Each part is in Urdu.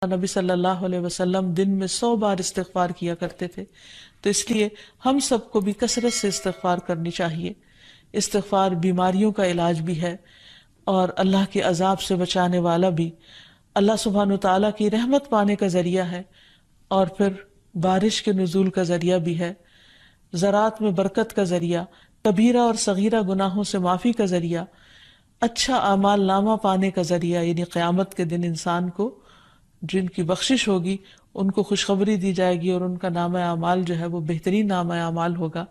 نبی صلی اللہ علیہ وسلم دن میں 100 بار استغفار کیا کرتے تھے، تو اس لیے ہم سب کو بھی کثرت سے استغفار کرنی چاہیے۔ استغفار بیماریوں کا علاج بھی ہے اور اللہ کے عذاب سے بچانے والا بھی، اللہ سبحانہ وتعالیٰ کی رحمت پانے کا ذریعہ ہے، اور پھر بارش کے نزول کا ذریعہ بھی ہے، زراعت میں برکت کا ذریعہ، کبیرہ اور صغیرہ گناہوں سے معافی کا ذریعہ، اچھا اعمال نامہ پانے کا ذریعہ، یعنی قیامت کے دن انسان کو جن کی بخشش ہوگی ان کو خوشخبری دی جائے گی اور ان کا نامہ اعمال جو ہے وہ بہترین نامہ اعمال ہوگا۔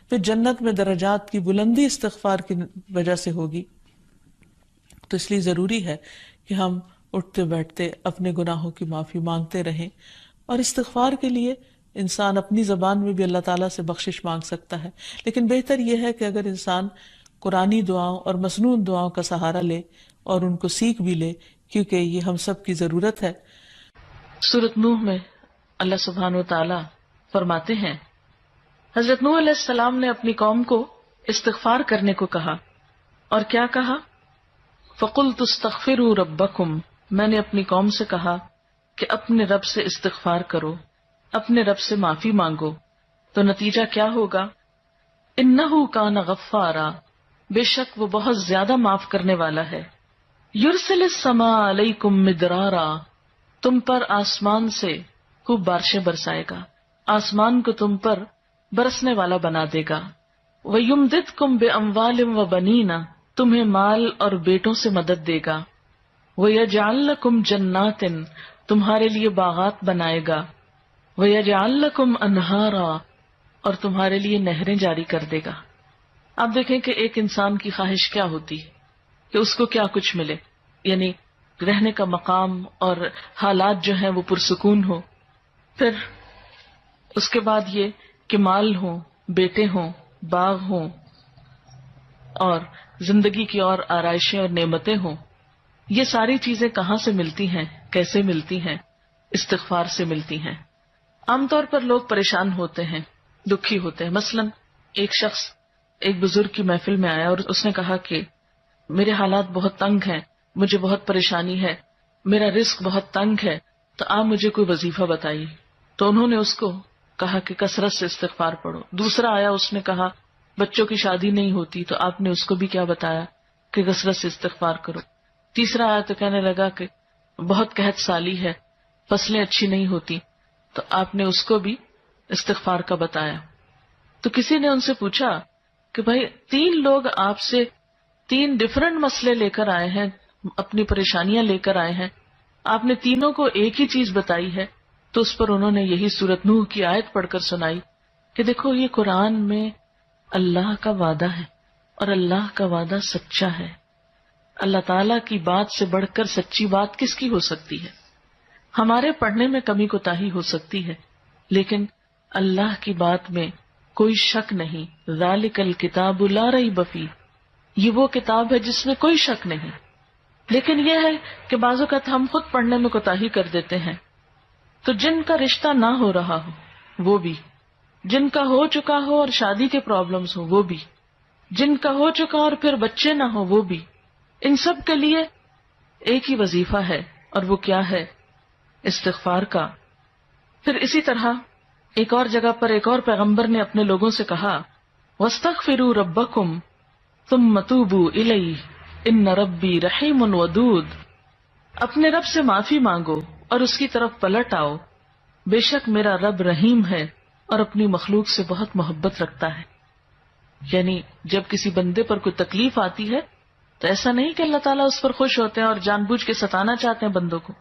پھر جنت میں درجات کی بلندی استغفار کی وجہ سے ہوگی۔ تو اس لیے ضروری ہے کہ ہم اٹھتے بیٹھتے اپنے گناہوں کی معافی مانگتے رہیں، اور استغفار کے لیے انسان اپنی زبان میں بھی اللہ تعالیٰ سے بخشش مانگ سکتا ہے، لیکن بہتر یہ ہے کہ اگر انسان قرآنی دعاؤں اور مسنون دعاؤں کا سہارا لے اور ان کو سیکھ بھی لے، کیونکہ یہ ہم سب کی ضرورت ہے۔ سورۃ نوح میں اللہ سبحانہ و تعالیٰ فرماتے ہیں، حضرت نوح علیہ السلام نے اپنی قوم کو استغفار کرنے کو کہا، اور کیا کہا؟ فَقُلْتُ اسْتَغْفِرُوا رَبَّكُمْ، میں نے اپنی قوم سے کہا کہ اپنے رب سے استغفار کرو، اپنے رب سے معافی مانگو۔ تو نتیجہ کیا ہوگا؟ اِنَّهُ كَانَ غَفَّارًا، بے شک وہ بہت زیادہ معاف کرنے والا ہے۔ يُرْسِلِ السَّمَاءَ عَلَيْكُمْ مِدْرَارًا، تم پر آسمان سے خوب بارشیں برسائے گا، آسمان کو تم پر برسنے والا بنا دے گا۔ وَيُمْدِدْكُمْ بِأَمْوَالٍ وَبَنِينَ، تمہیں مال اور بیٹوں سے مدد دے گا۔ وَيَجْعَلْ لَكُمْ جَنَّاتٍ، تمہارے لیے باغات بنائے گا۔ وَيَجْعَلْ لَكُمْ أَنْهَارًا، اور تمہارے لیے نہریں جاری کر دے گا۔ آپ دیکھیں کہ ایک انسان کی خواہش کیا ہوتی ہے کہ اس کو کیا کچھ ملے، یعنی رہنے کا مقام اور حالات جو ہیں وہ پرسکون ہو، پھر اس کے بعد یہ کہ مال ہوں، بیٹے ہوں، باغ ہوں، اور زندگی کی اور آرائشیں اور نعمتیں ہوں۔ یہ ساری چیزیں کہاں سے ملتی ہیں، کیسے ملتی ہیں؟ استغفار سے ملتی ہیں۔ عام طور پر لوگ پریشان ہوتے ہیں، دکھی ہوتے ہیں۔ مثلا ایک شخص ایک بزرگ کی محفل میں آیا اور اس نے کہا کہ میرے حالات بہت تنگ ہیں، مجھے بہت پریشانی ہے، میرا رزق بہت تنگ ہے، تو آپ مجھے کوئی وظیفہ بتائیے۔ تو انہوں نے اس کو کہا کہ کثرت سے استغفار پڑھو۔ دوسرا آیا، اس نے کہا بچوں کی شادی نہیں ہوتی، تو آپ نے اس کو بھی کیا بتایا کہ کثرت سے استغفار کرو۔ تیسرا آیا تو کہنے لگا کہ بہت قحط سالی ہے، فصلیں اچھی نہیں ہوتی، تو آپ نے اس کو بھی استغفار کا بتایا۔ تو کسی نے ان سے پوچھا کہ بھائی 3 لوگ آپ سے 3 ڈفرنٹ مسئلے لے کر آئے ہیں، اپنی پریشانیاں لے کر آئے ہیں، آپ نے تینوں کو ایک ہی چیز بتائی ہے۔ تو اس پر انہوں نے یہی سورۃ نوح کی آیت پڑھ کر سنائی کہ دیکھو یہ قرآن میں اللہ کا وعدہ ہے، اور اللہ کا وعدہ سچا ہے۔ اللہ تعالیٰ کی بات سے بڑھ کر سچی بات کس کی ہو سکتی ہے؟ ہمارے پڑھنے میں کمی کوتاہی ہو سکتی ہے، لیکن اللہ کی بات میں کوئی شک نہیں۔ ذالک الکتاب لا ریب فیہ، یہ وہ کتاب ہے جس میں کوئی شک نہیں۔ لیکن یہ ہے کہ بعض اوقات ہم خود پڑھنے میں کوتاہی کر دیتے ہیں۔ تو جن کا رشتہ نہ ہو رہا ہو وہ بھی، جن کا ہو چکا ہو اور شادی کے پرابلمز ہو وہ بھی، جن کا ہو چکا اور پھر بچے نہ ہو وہ بھی، ان سب کے لیے ایک ہی وظیفہ ہے، اور وہ کیا ہے؟ استغفار کا۔ پھر اسی طرح ایک اور جگہ پر ایک اور پیغمبر نے اپنے لوگوں سے کہا وَاسْتَغْفِرُوا رَبَّكُمْ ثُمَّ تُوبُوا إِلَيْهِ إِنَّ رَبِّي رَحِيمٌ وَدُودٌ، اپنے رب سے معافی مانگو اور اس کی طرف پلٹ آؤ، بے شک میرا رب رحیم ہے اور اپنی مخلوق سے بہت محبت رکھتا ہے۔ یعنی جب کسی بندے پر کوئی تکلیف آتی ہے تو ایسا نہیں کہ اللہ تعالیٰ اس پر خوش ہوتے ہیں اور جان بوجھ کے ستانا چاہتے ہیں بندوں کو۔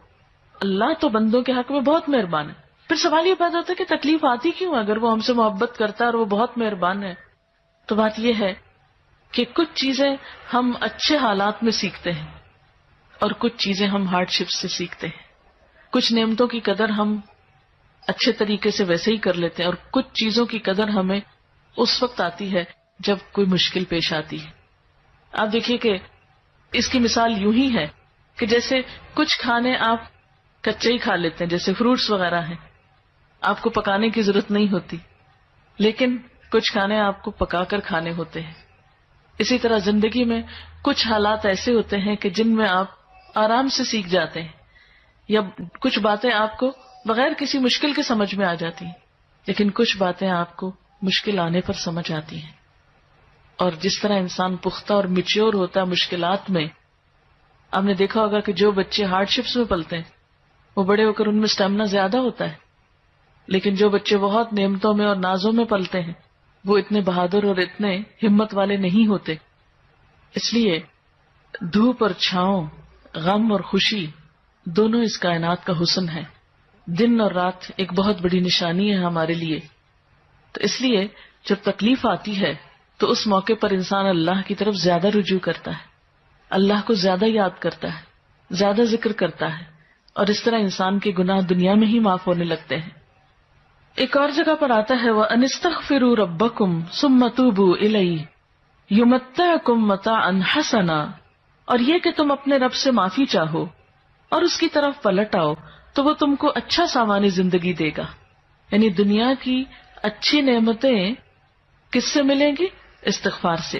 اللہ تو بندوں کے حق میں بہت مہربان ہے۔ پھر سوال یہ پیدا ہوتا ہے کہ تکلیف آتی کیوں؟ اگر وہ ہم سے محبت کرتا ہے اور وہ بہت مہربان ہے، تو بات یہ ہے کہ کچھ چیزیں ہم اچھے حالات میں سیکھتے ہیں اور کچھ چیزیں ہم ہارڈ شپ سے سیکھتے ہیں۔ کچھ نعمتوں کی قدر ہم اچھے طریقے سے ویسے ہی کر لیتے ہیں، اور کچھ چیزوں کی قدر ہمیں اس وقت آتی ہے جب کوئی مشکل پیش آتی ہے۔ آپ دیکھیے کہ اس کی مثال یوں ہی ہے کہ جیسے کچھ کھانے آپ کچے ہی کھا لیتے ہیں، جیسے فروٹس وغیرہ ہیں، آپ کو پکانے کی ضرورت نہیں ہوتی، لیکن کچھ کھانے آپ کو پکا کر کھانے ہوتے ہیں۔ اسی طرح زندگی میں کچھ حالات ایسے ہوتے ہیں کہ جن میں آپ آرام سے سیکھ جاتے ہیں، یا کچھ باتیں آپ کو بغیر کسی مشکل کے سمجھ میں آ جاتی ہیں، لیکن کچھ باتیں آپ کو مشکل آنے پر سمجھ آتی ہیں. اور جس طرح انسان پختہ اور میچور ہوتا ہے مشکلات میں، آپ نے دیکھا ہوگا کہ جو بچے ہارڈ شپس میں پلتے ہیں وہ بڑے ہو کر ان میں اسٹیمنا زیادہ ہوتا ہے، لیکن جو بچے بہت نعمتوں میں اور نازوں میں پلتے ہیں وہ اتنے بہادر اور اتنے ہمت والے نہیں ہوتے. اس لیے دھوپ اور چھاؤں، غم اور خوشی، دونوں اس کائنات کا حسن ہے. دن اور رات ایک بہت بڑی نشانی ہے ہمارے لیے. تو اس لیے جب تکلیف آتی ہے تو اس موقع پر انسان اللہ کی طرف زیادہ رجوع کرتا ہے، اللہ کو زیادہ یاد کرتا ہے، زیادہ ذکر کرتا ہے، اور اس طرح انسان کے گناہ دنیا میں ہی معاف ہونے لگتے ہیں. ایک اور جگہ پر آتا ہے وَأَنِ رَبَّكُمْ ثُمَّ تُوبُوا إِلَيْهِ يُمَتِّعْكُمْ مَتَاعًا حَسَنًا، اور یہ کہ تم اپنے رب سے معافی چاہو اور اس کی طرف پلٹ آؤ تو وہ تم کو اچھا سامان زندگی دے گا. یعنی دنیا کی اچھی نعمتیں کس سے ملیں گی؟ استغفار سے.